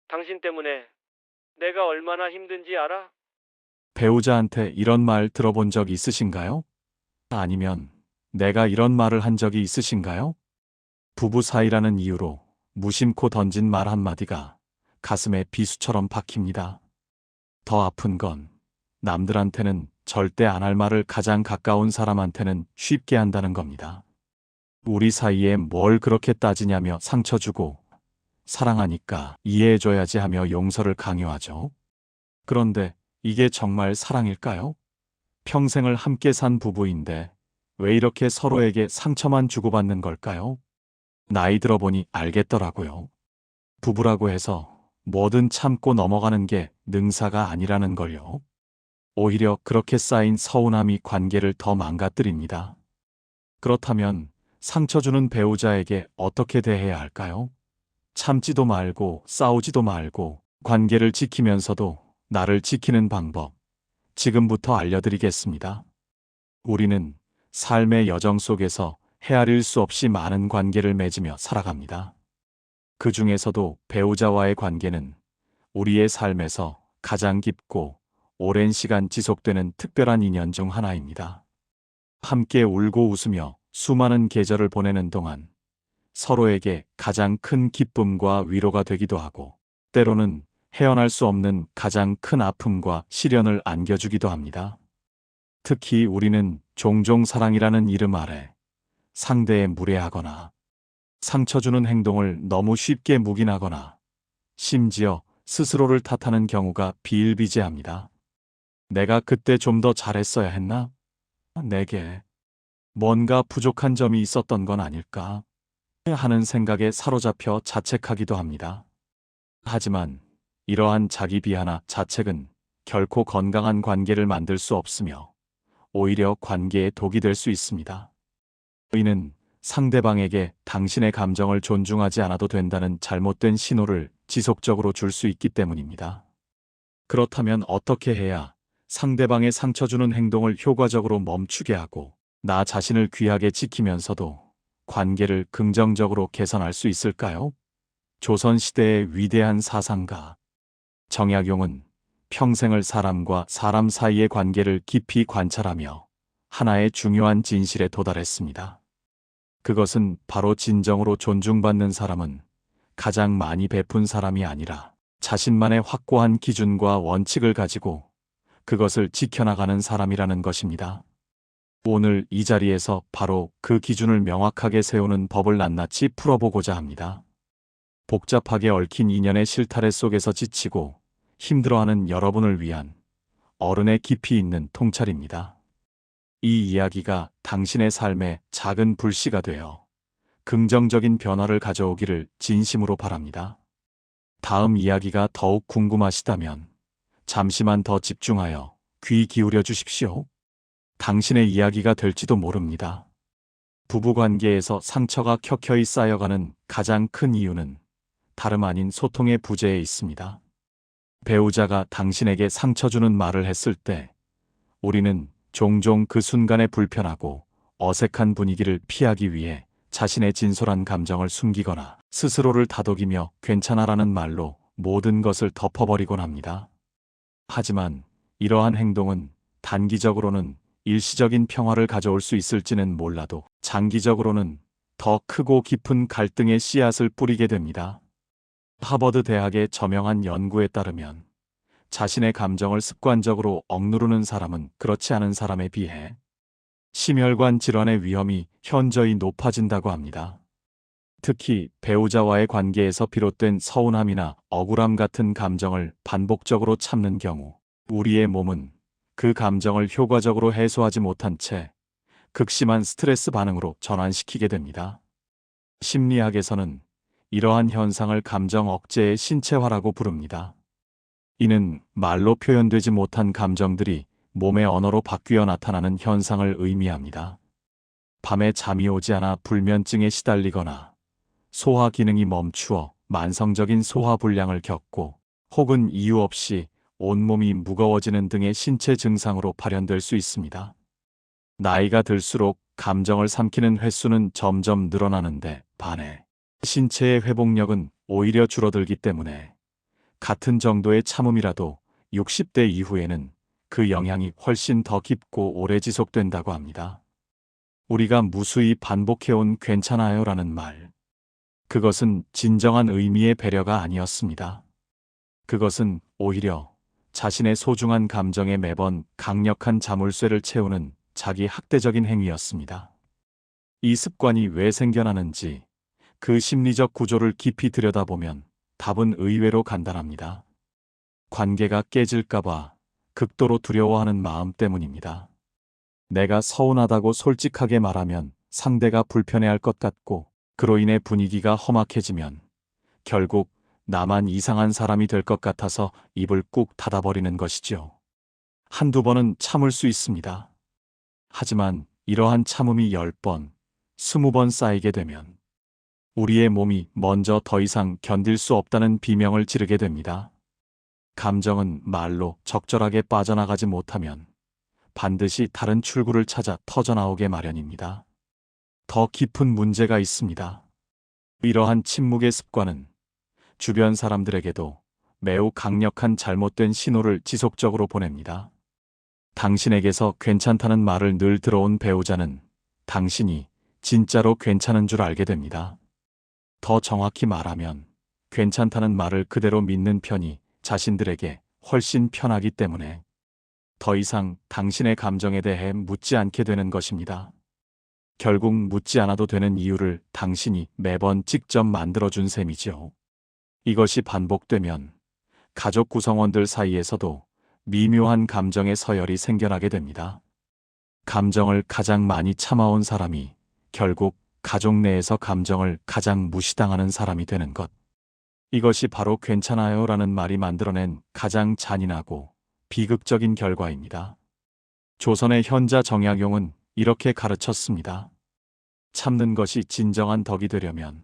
당신 때문에 내가 얼마나 힘든지 알아? 배우자한테 이런 말 들어본 적 있으신가요? 아니면 내가 이런 말을 한 적이 있으신가요? 부부 사이라는 이유로 무심코 던진 말 한마디가 가슴에 비수처럼 박힙니다. 더 아픈 건 남들한테는 절대 안 할 말을 가장 가까운 사람한테는 쉽게 한다는 겁니다. 우리 사이에 뭘 그렇게 따지냐며 상처 주고 사랑하니까 이해해줘야지 하며 용서를 강요하죠. 그런데 이게 정말 사랑일까요? 평생을 함께 산 부부인데 왜 이렇게 서로에게 상처만 주고받는 걸까요? 나이 들어보니 알겠더라고요. 부부라고 해서 뭐든 참고 넘어가는 게 능사가 아니라는 걸요. 오히려 그렇게 쌓인 서운함이 관계를 더 망가뜨립니다. 그렇다면 상처 주는 배우자에게 어떻게 대해야 할까요? 참지도 말고 싸우지도 말고 관계를 지키면서도 나를 지키는 방법 지금부터 알려드리겠습니다. 우리는 삶의 여정 속에서 헤아릴 수 없이 많은 관계를 맺으며 살아갑니다. 그 중에서도 배우자와의 관계는 우리의 삶에서 가장 깊고 오랜 시간 지속되는 특별한 인연 중 하나입니다. 함께 울고 웃으며 수많은 계절을 보내는 동안 서로에게 가장 큰 기쁨과 위로가 되기도 하고 때로는 헤어날 수 없는 가장 큰 아픔과 시련을 안겨주기도 합니다. 특히 우리는 종종 사랑이라는 이름 아래 상대에 무례하거나 상처 주는 행동을 너무 쉽게 묵인하거나 심지어 스스로를 탓하는 경우가 비일비재합니다. 내가 그때 좀 더 잘했어야 했나? 내게 뭔가 부족한 점이 있었던 건 아닐까? 하는 생각에 사로잡혀 자책하기도 합니다. 하지만 이러한 자기 비하나 자책은 결코 건강한 관계를 만들 수 없으며 오히려 관계에 독이 될 수 있습니다. 이는 상대방에게 당신의 감정을 존중하지 않아도 된다는 잘못된 신호를 지속적으로 줄 수 있기 때문입니다. 그렇다면 어떻게 해야 상대방의 상처 주는 행동을 효과적으로 멈추게 하고 나 자신을 귀하게 지키면서도 관계를 긍정적으로 개선할 수 있을까요? 조선시대의 위대한 사상가 정약용은 평생을 사람과 사람 사이의 관계를 깊이 관찰하며 하나의 중요한 진실에 도달했습니다. 그것은 바로 진정으로 존중받는 사람은 가장 많이 베푼 사람이 아니라 자신만의 확고한 기준과 원칙을 가지고 그것을 지켜나가는 사람이라는 것입니다. 오늘 이 자리에서 바로 그 기준을 명확하게 세우는 법을 낱낱이 풀어보고자 합니다. 복잡하게 얽힌 인연의 실타래 속에서 지치고 힘들어하는 여러분을 위한 어른의 깊이 있는 통찰입니다. 이 이야기가 당신의 삶에 작은 불씨가 되어 긍정적인 변화를 가져오기를 진심으로 바랍니다. 다음 이야기가 더욱 궁금하시다면 잠시만 더 집중하여 귀 기울여 주십시오. 당신의 이야기가 될지도 모릅니다. 부부관계에서 상처가 켜켜이 쌓여가는 가장 큰 이유는 다름 아닌 소통의 부재에 있습니다. 배우자가 당신에게 상처 주는 말을 했을 때 우리는 종종 그 순간의 불편하고 어색한 분위기를 피하기 위해 자신의 진솔한 감정을 숨기거나 스스로를 다독이며 괜찮아라는 말로 모든 것을 덮어버리곤 합니다. 하지만 이러한 행동은 단기적으로는 일시적인 평화를 가져올 수 있을지는 몰라도 장기적으로는 더 크고 깊은 갈등의 씨앗을 뿌리게 됩니다. 하버드 대학의 저명한 연구에 따르면 자신의 감정을 습관적으로 억누르는 사람은 그렇지 않은 사람에 비해 심혈관 질환의 위험이 현저히 높아진다고 합니다. 특히 배우자와의 관계에서 비롯된 서운함이나 억울함 같은 감정을 반복적으로 참는 경우 우리의 몸은 그 감정을 효과적으로 해소하지 못한 채 극심한 스트레스 반응으로 전환시키게 됩니다. 심리학에서는 이러한 현상을 감정 억제의 신체화라고 부릅니다. 이는 말로 표현되지 못한 감정들이 몸의 언어로 바뀌어 나타나는 현상을 의미합니다. 밤에 잠이 오지 않아 불면증에 시달리거나 소화 기능이 멈추어 만성적인 소화불량을 겪고 혹은 이유 없이 온몸이 무거워지는 등의 신체 증상으로 발현될 수 있습니다. 나이가 들수록 감정을 삼키는 횟수는 점점 늘어나는데 반해 신체의 회복력은 오히려 줄어들기 때문에 같은 정도의 참음이라도 60대 이후에는 그 영향이 훨씬 더 깊고 오래 지속된다고 합니다. 우리가 무수히 반복해온 괜찮아요라는 말. 그것은 진정한 의미의 배려가 아니었습니다. 그것은 오히려 자신의 소중한 감정에 매번 강력한 자물쇠를 채우는 자기 학대적인 행위였습니다. 이 습관이 왜 생겨나는지 그 심리적 구조를 깊이 들여다보면 답은 의외로 간단합니다. 관계가 깨질까봐 극도로 두려워하는 마음 때문입니다. 내가 서운하다고 솔직하게 말하면 상대가 불편해할 것 같고 그로 인해 분위기가 험악해지면 결국 나만 이상한 사람이 될 것 같아서 입을 꾹 닫아버리는 것이죠. 한두 번은 참을 수 있습니다. 하지만 이러한 참음이 10번, 20번 쌓이게 되면 우리의 몸이 먼저 더 이상 견딜 수 없다는 비명을 지르게 됩니다. 감정은 말로 적절하게 빠져나가지 못하면 반드시 다른 출구를 찾아 터져나오게 마련입니다. 더 깊은 문제가 있습니다. 이러한 침묵의 습관은 주변 사람들에게도 매우 강력한 잘못된 신호를 지속적으로 보냅니다. 당신에게서 괜찮다는 말을 늘 들어온 배우자는 당신이 진짜로 괜찮은 줄 알게 됩니다. 더 정확히 말하면 괜찮다는 말을 그대로 믿는 편이 자신들에게 훨씬 편하기 때문에 더 이상 당신의 감정에 대해 묻지 않게 되는 것입니다. 결국 묻지 않아도 되는 이유를 당신이 매번 직접 만들어준 셈이죠. 이것이 반복되면 가족 구성원들 사이에서도 미묘한 감정의 서열이 생겨나게 됩니다. 감정을 가장 많이 참아온 사람이 결국 가족 내에서 감정을 가장 무시당하는 사람이 되는 것. 이것이 바로 괜찮아요라는 말이 만들어낸 가장 잔인하고 비극적인 결과입니다. 조선의 현자 정약용은 이렇게 가르쳤습니다. 참는 것이 진정한 덕이 되려면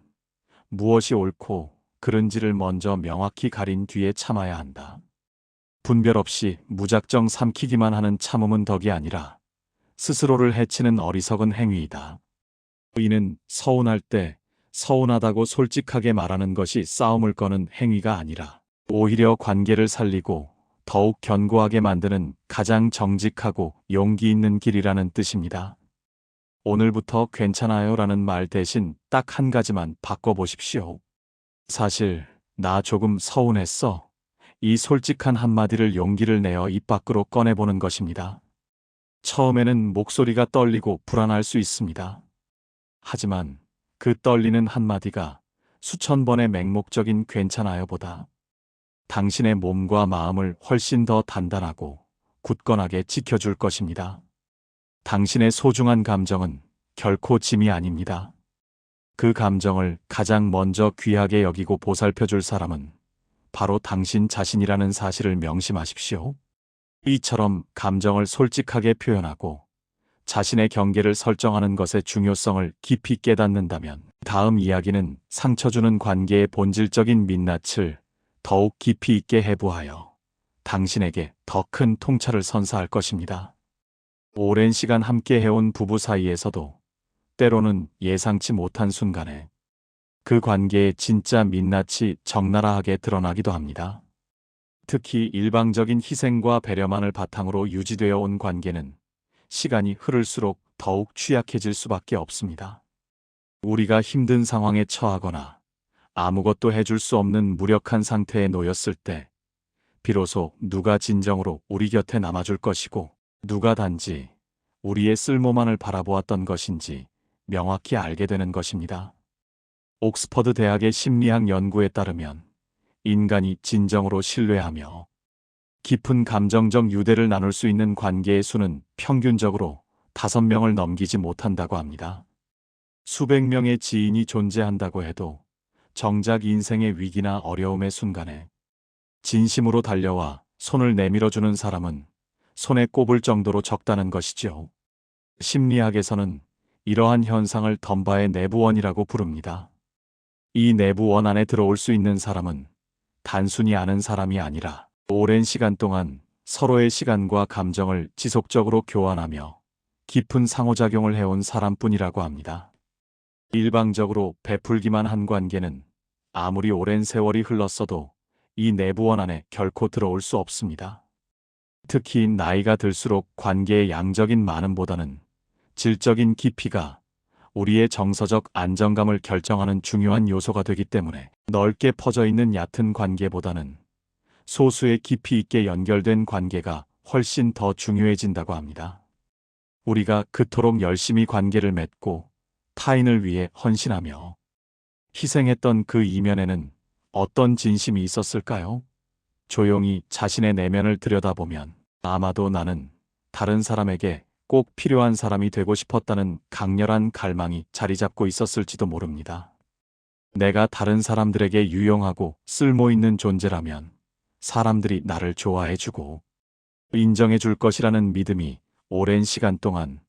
무엇이 옳고 그른지를 먼저 명확히 가린 뒤에 참아야 한다. 분별 없이 무작정 삼키기만 하는 참음은 덕이 아니라 스스로를 해치는 어리석은 행위이다. 이는 서운할 때 서운하다고 솔직하게 말하는 것이 싸움을 거는 행위가 아니라 오히려 관계를 살리고 더욱 견고하게 만드는 가장 정직하고 용기 있는 길이라는 뜻입니다. 오늘부터 괜찮아요라는 말 대신 딱 한 가지만 바꿔보십시오. 사실 나 조금 서운했어. 이 솔직한 한마디를 용기를 내어 입 밖으로 꺼내보는 것입니다. 처음에는 목소리가 떨리고 불안할 수 있습니다. 하지만 그 떨리는 한마디가 수천 번의 맹목적인 괜찮아요보다 당신의 몸과 마음을 훨씬 더 단단하고 굳건하게 지켜줄 것입니다. 당신의 소중한 감정은 결코 짐이 아닙니다. 그 감정을 가장 먼저 귀하게 여기고 보살펴줄 사람은 바로 당신 자신이라는 사실을 명심하십시오. 이처럼 감정을 솔직하게 표현하고 자신의 경계를 설정하는 것의 중요성을 깊이 깨닫는다면 다음 이야기는 상처 주는 관계의 본질적인 민낯을 더욱 깊이 있게 해부하여 당신에게 더 큰 통찰을 선사할 것입니다. 오랜 시간 함께 해온 부부 사이에서도 때로는 예상치 못한 순간에 그 관계의 진짜 민낯이 적나라하게 드러나기도 합니다. 특히 일방적인 희생과 배려만을 바탕으로 유지되어 온 관계는 시간이 흐를수록 더욱 취약해질 수밖에 없습니다. 우리가 힘든 상황에 처하거나 아무것도 해줄 수 없는 무력한 상태에 놓였을 때 비로소 누가 진정으로 우리 곁에 남아줄 것이고 누가 단지 우리의 쓸모만을 바라보았던 것인지 명확히 알게 되는 것입니다. 옥스퍼드 대학의 심리학 연구에 따르면 인간이 진정으로 신뢰하며 깊은 감정적 유대를 나눌 수 있는 관계의 수는 평균적으로 5명을 넘기지 못한다고 합니다. 수백 명의 지인이 존재한다고 해도 정작 인생의 위기나 어려움의 순간에 진심으로 달려와 손을 내밀어주는 사람은 손에 꼽을 정도로 적다는 것이죠. 심리학에서는 이러한 현상을 덤바의 내부원이라고 부릅니다. 이 내부원 안에 들어올 수 있는 사람은 단순히 아는 사람이 아니라 오랜 시간 동안 서로의 시간과 감정을 지속적으로 교환하며 깊은 상호작용을 해온 사람뿐이라고 합니다. 일방적으로 베풀기만 한 관계는 아무리 오랜 세월이 흘렀어도 이 내부원 안에 결코 들어올 수 없습니다. 특히 나이가 들수록 관계의 양적인 많음보다는 질적인 깊이가 우리의 정서적 안정감을 결정하는 중요한 요소가 되기 때문에 넓게 퍼져 있는 얕은 관계보다는 소수의 깊이 있게 연결된 관계가 훨씬 더 중요해진다고 합니다. 우리가 그토록 열심히 관계를 맺고 타인을 위해 헌신하며 희생했던 그 이면에는 어떤 진심이 있었을까요? 조용히 자신의 내면을 들여다보면 아마도 나는 다른 사람에게 꼭 필요한 사람이 되고 싶었다는 강렬한 갈망이 자리 잡고 있었을지도 모릅니다. 내가 다른 사람들에게 유용하고 쓸모 있는 존재라면 사람들이 나를 좋아해주고 인정해줄 것이라는 믿음이 오랜 시간 동안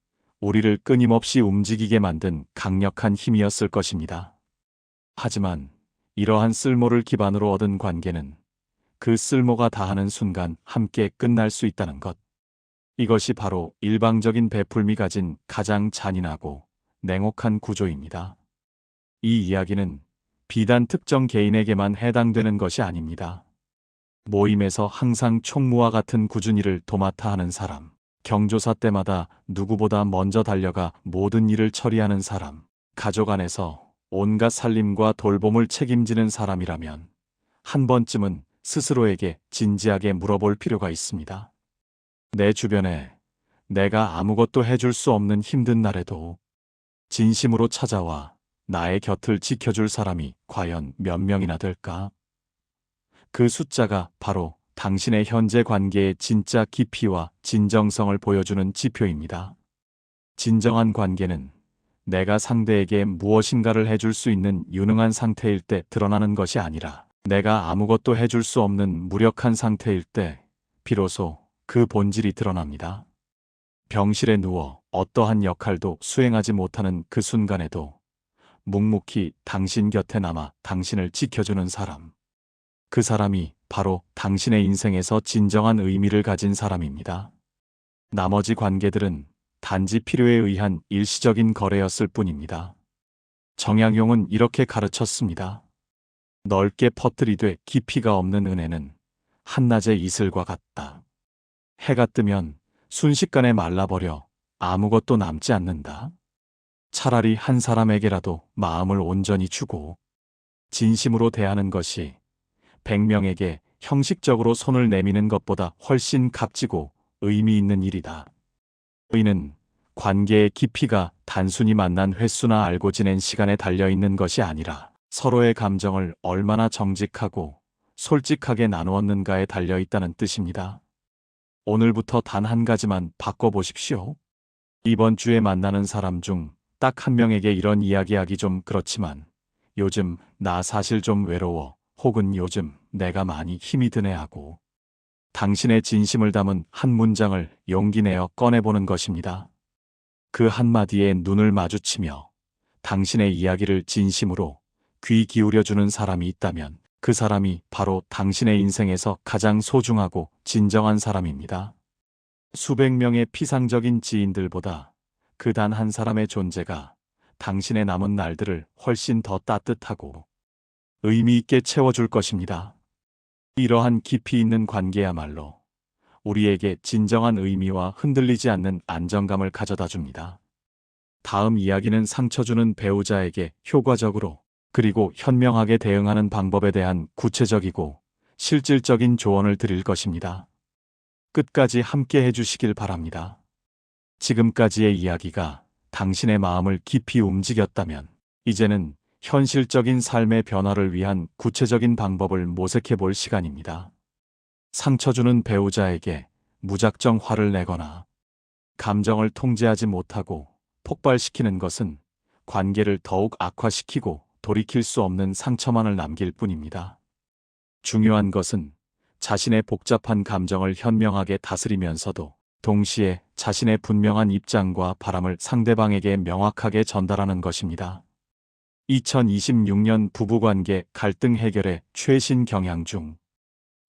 우리를 끊임없이 움직이게 만든 강력한 힘이었을 것입니다. 하지만 이러한 쓸모를 기반으로 얻은 관계는 그 쓸모가 다하는 순간 함께 끝날 수 있다는 것. 이것이 바로 일방적인 베풀미 가진 가장 잔인하고 냉혹한 구조입니다. 이 이야기는 비단 특정 개인에게만 해당되는 것이 아닙니다. 모임에서 항상 총무와 같은 꾸준히 일을 도맡아 하는 사람, 경조사 때마다 누구보다 먼저 달려가 모든 일을 처리하는 사람, 가족 안에서 온갖 살림과 돌봄을 책임지는 사람이라면 한 번쯤은 스스로에게 진지하게 물어볼 필요가 있습니다. 내 주변에 내가 아무것도 해줄 수 없는 힘든 날에도 진심으로 찾아와 나의 곁을 지켜줄 사람이 과연 몇 명이나 될까? 그 숫자가 바로 당신의 현재 관계의 진짜 깊이와 진정성을 보여주는 지표입니다. 진정한 관계는 내가 상대에게 무엇인가를 해줄 수 있는 유능한 상태일 때 드러나는 것이 아니라 내가 아무것도 해줄 수 없는 무력한 상태일 때 비로소 그 본질이 드러납니다. 병실에 누워 어떠한 역할도 수행하지 못하는 그 순간에도 묵묵히 당신 곁에 남아 당신을 지켜주는 사람. 그 사람이 바로 당신의 인생에서 진정한 의미를 가진 사람입니다. 나머지 관계들은 단지 필요에 의한 일시적인 거래였을 뿐입니다. 정약용은 이렇게 가르쳤습니다. 넓게 퍼뜨리되 깊이가 없는 은혜는 한낮의 이슬과 같다. 해가 뜨면 순식간에 말라버려 아무것도 남지 않는다. 차라리 한 사람에게라도 마음을 온전히 주고 진심으로 대하는 것이 100명에게 형식적으로 손을 내미는 것보다 훨씬 값지고 의미 있는 일이다. 의는 관계의 깊이가 단순히 만난 횟수나 알고 지낸 시간에 달려있는 것이 아니라 서로의 감정을 얼마나 정직하고 솔직하게 나누었는가에 달려있다는 뜻입니다. 오늘부터 단 한 가지만 바꿔보십시오. 이번 주에 만나는 사람 중 딱 한 명에게 이런 이야기하기 좀 그렇지만 요즘 나 사실 좀 외로워, 혹은 요즘 내가 많이 힘이 드네 하고 당신의 진심을 담은 한 문장을 용기 내어 꺼내보는 것입니다. 그 한마디에 눈을 마주치며 당신의 이야기를 진심으로 귀 기울여주는 사람이 있다면 그 사람이 바로 당신의 인생에서 가장 소중하고 진정한 사람입니다. 수백 명의 피상적인 지인들보다 그 단 한 사람의 존재가 당신의 남은 날들을 훨씬 더 따뜻하고 의미 있게 채워줄 것입니다. 이러한 깊이 있는 관계야말로 우리에게 진정한 의미와 흔들리지 않는 안정감을 가져다 줍니다. 다음 이야기는 상처 주는 배우자에게 효과적으로 그리고 현명하게 대응하는 방법에 대한 구체적이고 실질적인 조언을 드릴 것입니다. 끝까지 함께 해주시길 바랍니다. 지금까지의 이야기가 당신의 마음을 깊이 움직였다면 이제는 현실적인 삶의 변화를 위한 구체적인 방법을 모색해 볼 시간입니다. 상처 주는 배우자에게 무작정 화를 내거나 감정을 통제하지 못하고 폭발시키는 것은 관계를 더욱 악화시키고 돌이킬 수 없는 상처만을 남길 뿐입니다. 중요한 것은 자신의 복잡한 감정을 현명하게 다스리면서도 동시에 자신의 분명한 입장과 바람을 상대방에게 명확하게 전달하는 것입니다. 2026년 부부관계 갈등 해결의 최신 경향 중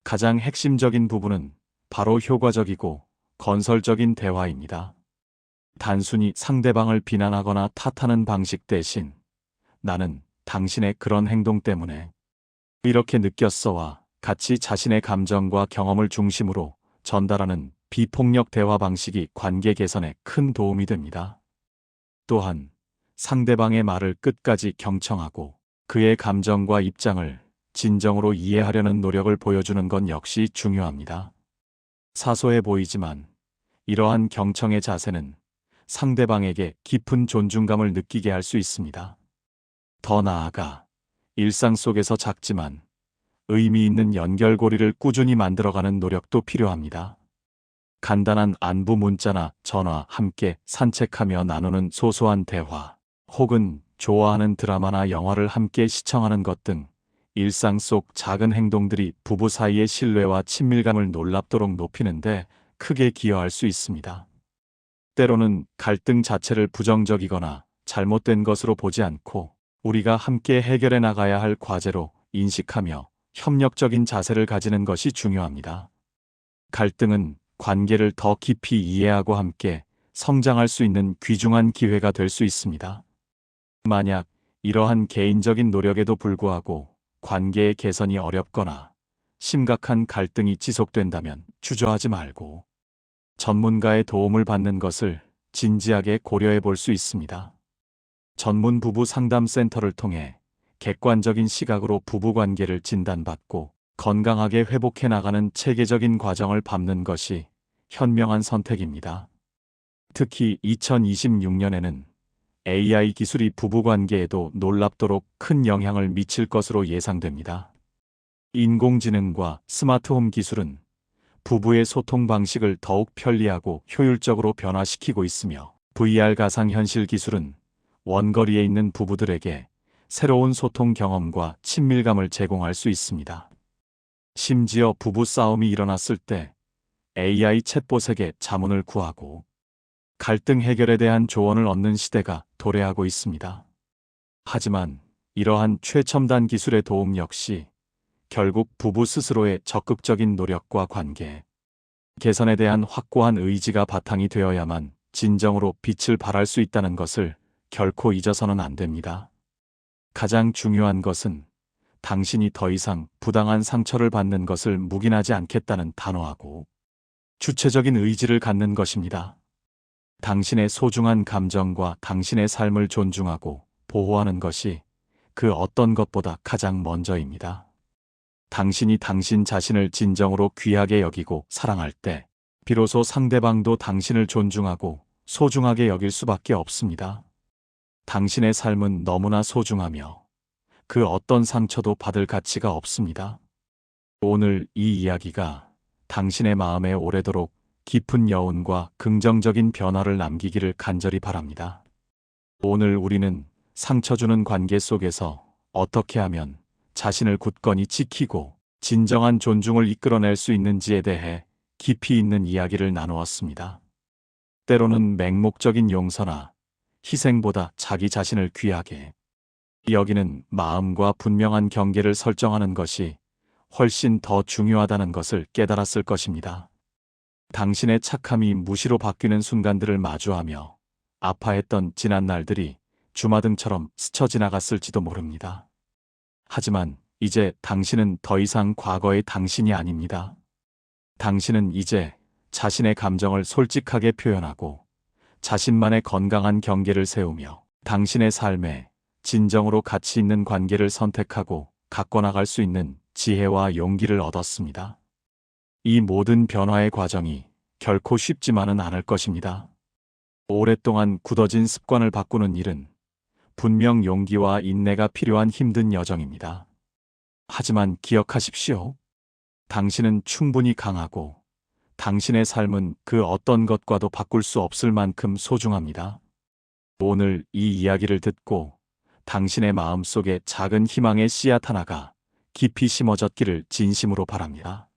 가장 핵심적인 부분은 바로 효과적이고 건설적인 대화입니다. 단순히 상대방을 비난하거나 탓하는 방식 대신 나는 당신의 그런 행동 때문에 이렇게 느꼈어와 같이 자신의 감정과 경험을 중심으로 전달하는 비폭력 대화 방식이 관계 개선에 큰 도움이 됩니다. 또한 상대방의 말을 끝까지 경청하고 그의 감정과 입장을 진정으로 이해하려는 노력을 보여주는 건 역시 중요합니다. 사소해 보이지만 이러한 경청의 자세는 상대방에게 깊은 존중감을 느끼게 할 수 있습니다. 더 나아가 일상 속에서 작지만 의미 있는 연결고리를 꾸준히 만들어가는 노력도 필요합니다. 간단한 안부 문자나 전화, 함께 산책하며 나누는 소소한 대화, 혹은 좋아하는 드라마나 영화를 함께 시청하는 것 등 일상 속 작은 행동들이 부부 사이의 신뢰와 친밀감을 놀랍도록 높이는데 크게 기여할 수 있습니다. 때로는 갈등 자체를 부정적이거나 잘못된 것으로 보지 않고 우리가 함께 해결해 나가야 할 과제로 인식하며 협력적인 자세를 가지는 것이 중요합니다. 갈등은 관계를 더 깊이 이해하고 함께 성장할 수 있는 귀중한 기회가 될 수 있습니다. 만약 이러한 개인적인 노력에도 불구하고 관계의 개선이 어렵거나 심각한 갈등이 지속된다면 주저하지 말고 전문가의 도움을 받는 것을 진지하게 고려해 볼 수 있습니다. 전문 부부 상담센터를 통해 객관적인 시각으로 부부 관계를 진단받고 건강하게 회복해 나가는 체계적인 과정을 밟는 것이 현명한 선택입니다. 특히 2026년에는 AI 기술이 부부 관계에도 놀랍도록 큰 영향을 미칠 것으로 예상됩니다. 인공지능과 스마트홈 기술은 부부의 소통 방식을 더욱 편리하고 효율적으로 변화시키고 있으며 VR 가상현실 기술은 원거리에 있는 부부들에게 새로운 소통 경험과 친밀감을 제공할 수 있습니다. 심지어 부부 싸움이 일어났을 때 AI 챗봇에게 자문을 구하고 갈등 해결에 대한 조언을 얻는 시대가 도래하고 있습니다. 하지만 이러한 최첨단 기술의 도움 역시 결국 부부 스스로의 적극적인 노력과 관계 개선에 대한 확고한 의지가 바탕이 되어야만 진정으로 빛을 발할 수 있다는 것을 결코 잊어서는 안 됩니다. 가장 중요한 것은 당신이 더 이상 부당한 상처를 받는 것을 묵인하지 않겠다는 단호하고 주체적인 의지를 갖는 것입니다. 당신의 소중한 감정과 당신의 삶을 존중하고 보호하는 것이 그 어떤 것보다 가장 먼저입니다. 당신이 당신 자신을 진정으로 귀하게 여기고 사랑할 때 비로소 상대방도 당신을 존중하고 소중하게 여길 수밖에 없습니다. 당신의 삶은 너무나 소중하며 그 어떤 상처도 받을 가치가 없습니다. 오늘 이 이야기가 당신의 마음에 오래도록 깊은 여운과 긍정적인 변화를 남기기를 간절히 바랍니다. 오늘 우리는 상처 주는 관계 속에서 어떻게 하면 자신을 굳건히 지키고 진정한 존중을 이끌어낼 수 있는지에 대해 깊이 있는 이야기를 나누었습니다. 때로는 맹목적인 용서나 희생보다 자기 자신을 귀하게 여기는 마음과 분명한 경계를 설정하는 것이 훨씬 더 중요하다는 것을 깨달았을 것입니다. 당신의 착함이 무시로 바뀌는 순간들을 마주하며 아파했던 지난 날들이 주마등처럼 스쳐 지나갔을지도 모릅니다. 하지만 이제 당신은 더 이상 과거의 당신이 아닙니다. 당신은 이제 자신의 감정을 솔직하게 표현하고 자신만의 건강한 경계를 세우며 당신의 삶에 진정으로 가치 있는 관계를 선택하고 갖고 나갈 수 있는 지혜와 용기를 얻었습니다. 이 모든 변화의 과정이 결코 쉽지만은 않을 것입니다. 오랫동안 굳어진 습관을 바꾸는 일은 분명 용기와 인내가 필요한 힘든 여정입니다. 하지만 기억하십시오. 당신은 충분히 강하고 당신의 삶은 그 어떤 것과도 바꿀 수 없을 만큼 소중합니다. 오늘 이 이야기를 듣고 당신의 마음속에 작은 희망의 씨앗 하나가 깊이 심어졌기를 진심으로 바랍니다.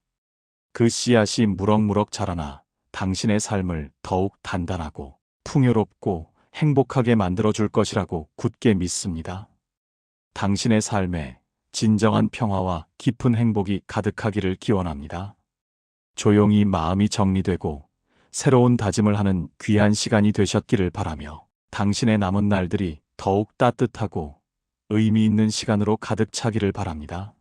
그 씨앗이 무럭무럭 자라나 당신의 삶을 더욱 단단하고 풍요롭고 행복하게 만들어줄 것이라고 굳게 믿습니다. 당신의 삶에 진정한 평화와 깊은 행복이 가득하기를 기원합니다. 조용히 마음이 정리되고 새로운 다짐을 하는 귀한 시간이 되셨기를 바라며 당신의 남은 날들이 더욱 따뜻하고 의미 있는 시간으로 가득 차기를 바랍니다.